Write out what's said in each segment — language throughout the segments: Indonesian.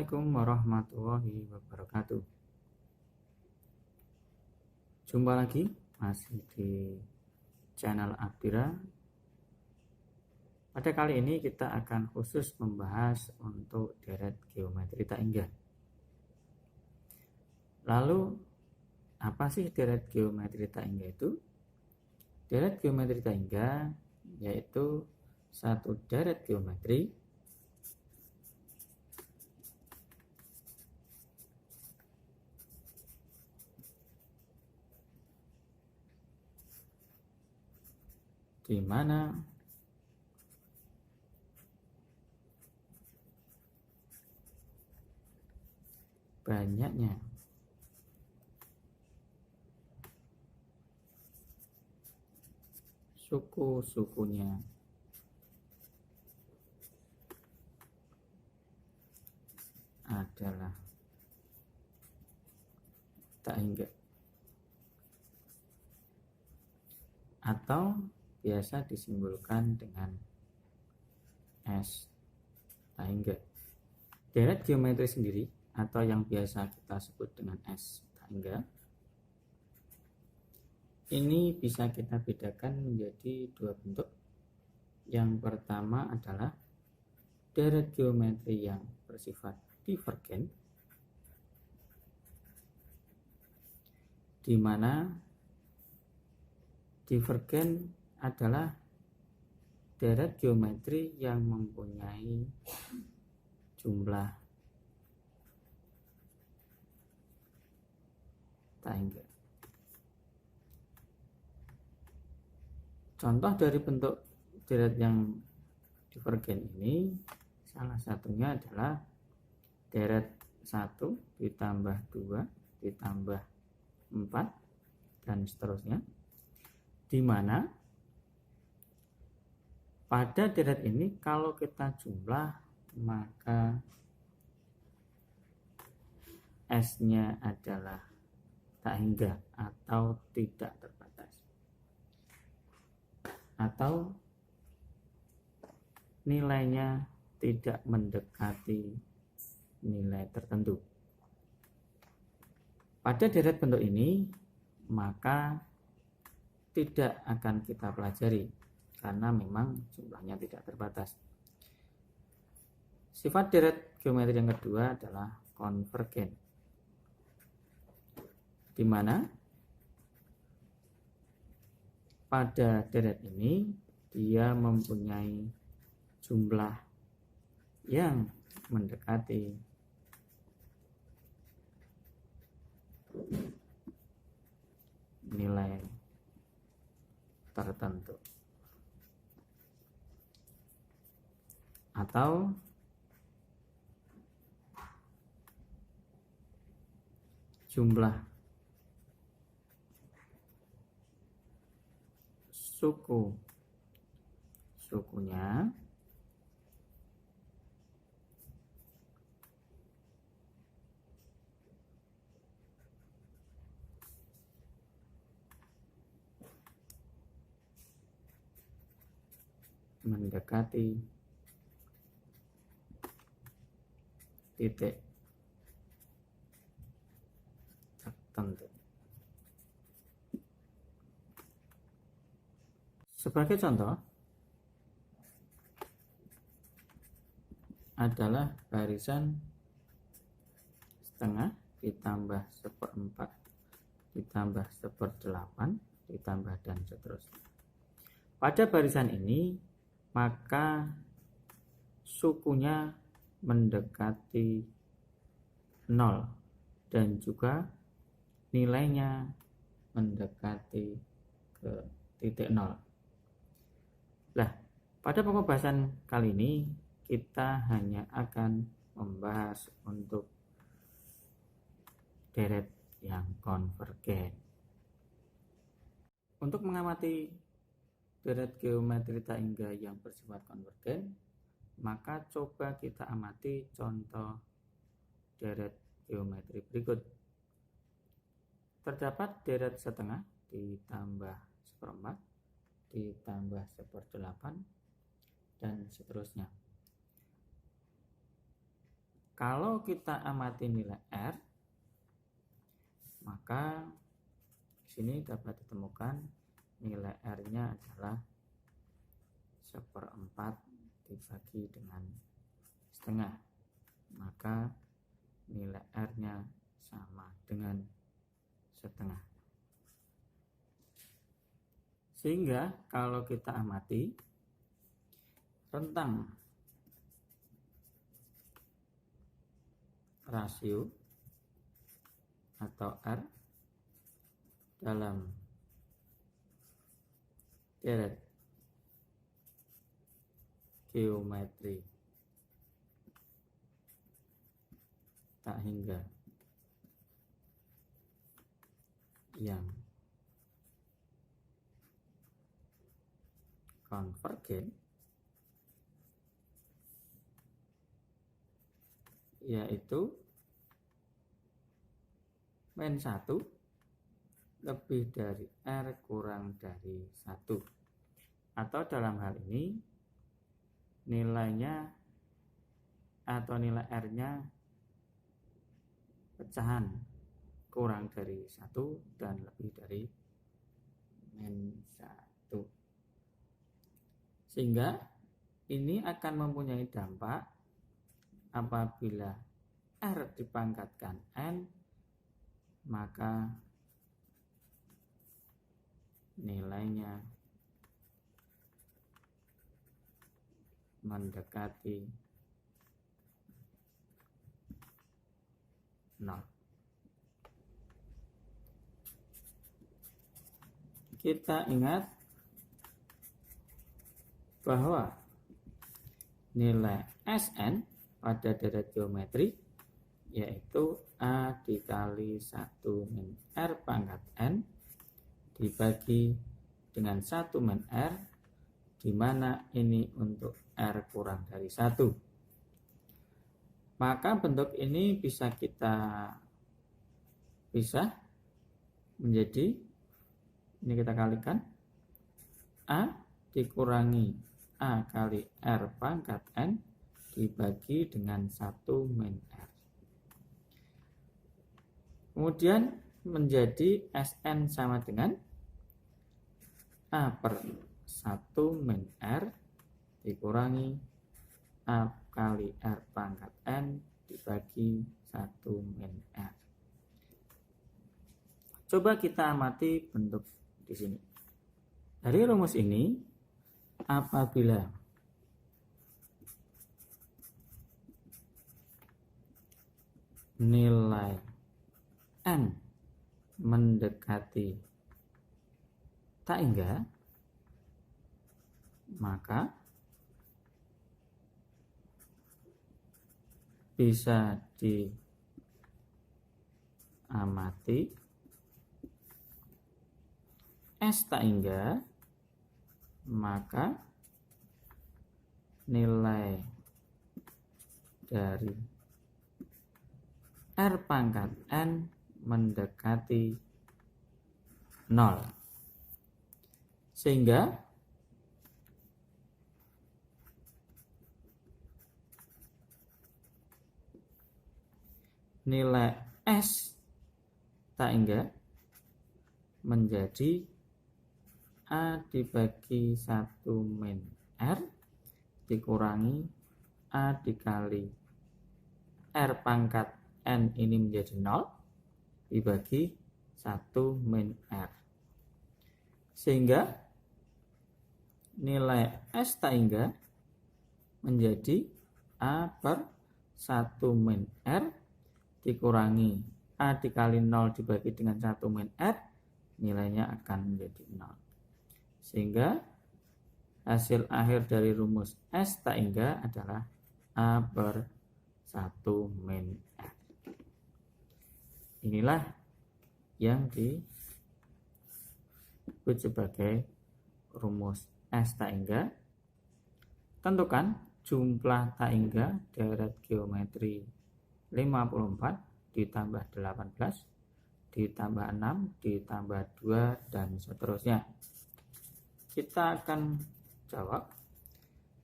Assalamualaikum warahmatullahi wabarakatuh. Jumpa lagi masih di channel Abdira. Pada kali ini kita akan khusus membahas untuk deret geometri tak hingga. Lalu apa sih deret geometri tak hingga itu? Deret geometri tak hingga yaitu satu deret geometri di mana banyaknya suku-sukunya adalah tak hingga atau biasa disimbolkan dengan S tak hingga. Deret geometri sendiri atau yang biasa kita sebut dengan S tak hingga ini bisa kita bedakan menjadi dua bentuk. Yang pertama adalah deret geometri yang bersifat divergen, di mana divergen adalah deret geometri yang mempunyai jumlah tak hingga. Contoh dari bentuk deret yang divergen ini salah satunya adalah deret 1 ditambah 2 ditambah 4 dan seterusnya, di mana pada deret ini kalau kita jumlah maka S-nya adalah tak hingga atau tidak terbatas, atau nilainya tidak mendekati nilai tertentu. Pada deret bentuk ini maka tidak akan kita pelajari karena memang jumlahnya tidak terbatas. Sifat deret geometri yang kedua adalah konvergen, di mana pada deret ini dia mempunyai jumlah yang mendekati nilai tertentu atau jumlah sukunya mendekati titik tertentu. Sebagai contoh adalah barisan setengah ditambah 1/4 ditambah 1/8 ditambah dan seterusnya. Pada barisan ini maka sukunya mendekati 0 dan juga nilainya mendekati ke titik 0. Nah, pada pembahasan kali ini kita hanya akan membahas untuk deret yang konvergen. Untuk mengamati deret geometri tak hingga yang bersifat konvergen, maka coba kita amati contoh deret geometri berikut. Terdapat deret setengah ditambah 1/4 ditambah 1/8 dan seterusnya. Kalau kita amati nilai R, maka di sini dapat ditemukan nilai R-nya adalah 1/4 dibagi dengan setengah, maka nilai R-nya sama dengan setengah. Sehingga kalau kita amati rentang rasio atau R dalam deret geometri tak hingga yang konvergen, yaitu min 1 lebih dari R kurang dari 1, atau dalam hal ini nilainya atau nilai R-nya pecahan kurang dari 1 dan lebih dari min 1. Sehingga ini akan mempunyai dampak apabila R dipangkatkan N, maka nilainya mendekati 0. Kita ingat bahwa nilai Sn pada deret geometri yaitu A dikali 1 min R pangkat N dibagi dengan 1 min R, di mana ini untuk R kurang dari 1. Maka bentuk ini bisa kita pisah menjadi, ini kita kalikan, A dikurangi A kali R pangkat N dibagi dengan 1 min R. Kemudian menjadi Sn sama dengan A per 1 min R dikurangi A kali R pangkat N dibagi 1 min R. Coba kita amati bentuk di sini. Dari rumus ini, apabila nilai N mendekati tak hingga, maka bisa diamati S tak hingga, maka nilai dari R pangkat N mendekati 0. Sehingga nilai S tak hingga menjadi A dibagi 1 min R dikurangi A dikali R pangkat N ini menjadi 0 dibagi 1 min R. Sehingga nilai S tak hingga menjadi A per 1 min R dikurangi A dikali 0 dibagi dengan 1 min R, nilainya akan menjadi 0. Sehingga hasil akhir dari rumus S tak hingga adalah A per 1 min R. Inilah yang disebut sebagai rumus S tak hingga. Tentukan jumlah tak hingga deret geometri 54 ditambah 18 ditambah 6 ditambah 2 dan seterusnya. Kita akan jawab.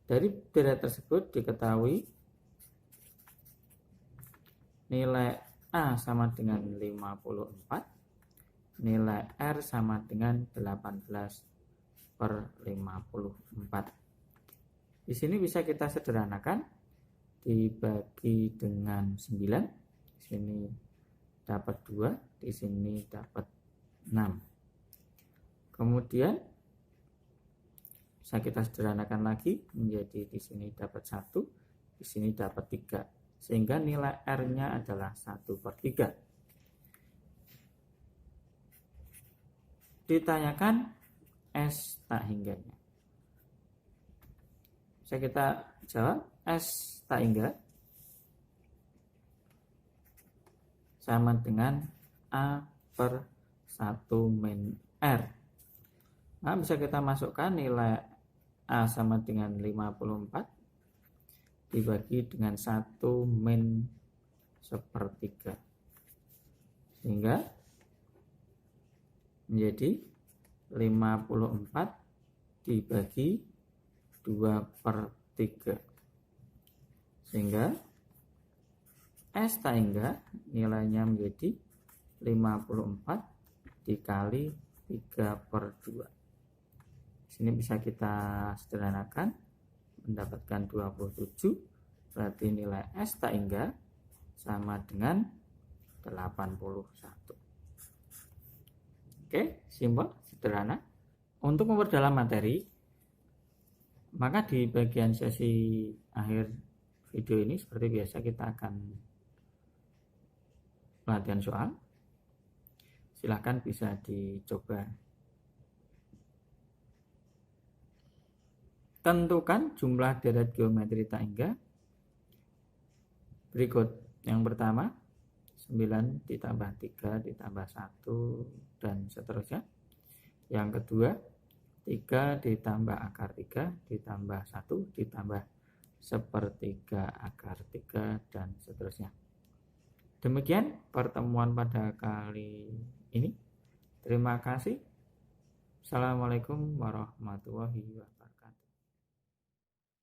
Dari deret tersebut diketahui nilai A sama dengan 54, nilai R sama dengan 18/54. Di sini bisa kita sederhanakan, dibagi dengan 9, di sini dapat 2, di sini dapat 6. Kemudian bisa kita sederhanakan lagi menjadi di sini dapat 1, di sini dapat 3, sehingga nilai R-nya adalah 1/3. Ditanyakan S tak hingganya. Bisa kita jawab, S tak hingga sama dengan A/1-R. Nah, bisa kita masukkan nilai A sama dengan 54 dibagi dengan 1-1/3, sehingga menjadi 54 dibagi 2/3, sehingga S tak hingga nilainya menjadi 54 dikali 3/2. Sini bisa kita sederhanakan mendapatkan 27, berarti nilai S tak hingga sama dengan 81. Oke, simpel, sederhana. Untuk memperdalam materi, maka di bagian sesi akhir video ini seperti biasa kita akan latihan soal. Silahkan bisa dicoba. Tentukan jumlah deret geometri tak hingga berikut. Yang pertama, 9 ditambah 3 ditambah 1 dan seterusnya. Yang kedua, 3 ditambah akar 3 ditambah 1 ditambah 1/3 akar 3 dan seterusnya. Demikian pertemuan pada kali ini. Terima kasih. Assalamualaikum warahmatullahi wabarakatuh.